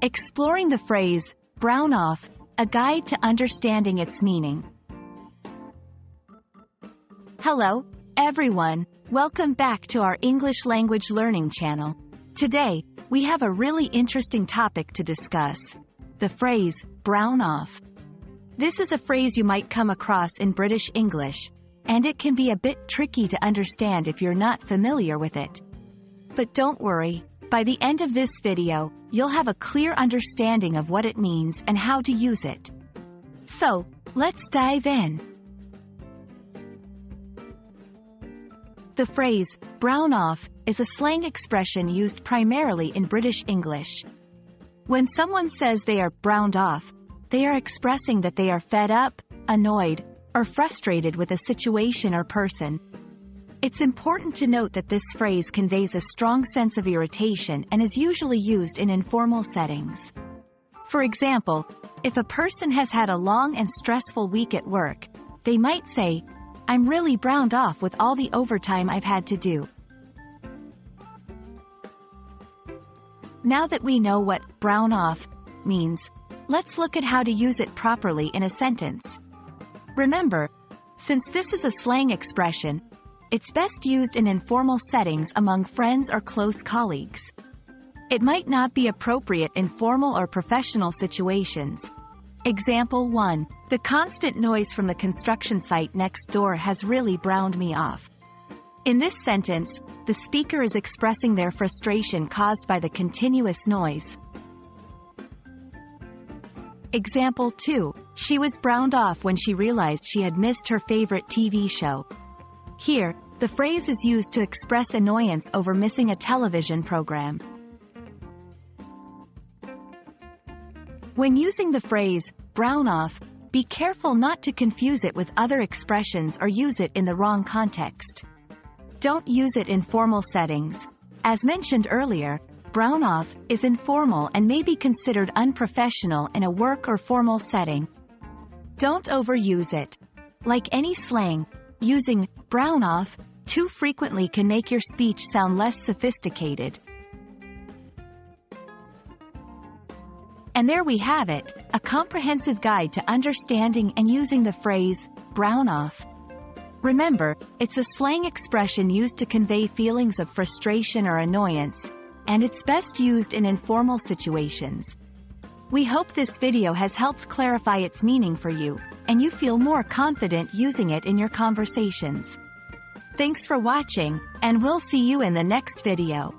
Exploring the phrase, brown off, a guide to understanding its meaning. Hello, everyone. Welcome back to our English language learning channel. Today, we have a really interesting topic to discuss. The phrase, brown off. This is a phrase you might come across in British English, and it can be a bit tricky to understand if you're not familiar with it. But don't worry, by the end of this video, you'll have a clear understanding of what it means and how to use it. So, let's dive in. The phrase, brown off, is a slang expression used primarily in British English. When someone says they are browned off, they are expressing that they are fed up, annoyed, or frustrated with a situation or person. It's important to note that this phrase conveys a strong sense of irritation and is usually used in informal settings. For example, if a person has had a long and stressful week at work, they might say, "I'm really browned off with all the overtime I've had to do." Now that we know what brown off means, let's look at how to use it properly in a sentence. Remember, since this is a slang expression, it's best used in informal settings among friends or close colleagues. It might not be appropriate in formal or professional situations. Example 1. The constant noise from the construction site next door has really browned me off. In this sentence, the speaker is expressing their frustration caused by the continuous noise. Example 2. She was browned off when she realized she had missed her favorite TV show. Here, the phrase is used to express annoyance over missing a television program. When using the phrase, brown off, be careful not to confuse it with other expressions or use it in the wrong context. Don't use it in formal settings. As mentioned earlier, brown off is informal and may be considered unprofessional in a work or formal setting. Don't overuse it. Like any slang, using brown off too frequently can make your speech sound less sophisticated. And there we have it, a comprehensive guide to understanding and using the phrase, brown off. Remember, it's a slang expression used to convey feelings of frustration or annoyance, and it's best used in informal situations. We hope this video has helped clarify its meaning for you, and you feel more confident using it in your conversations. Thanks for watching, and we'll see you in the next video.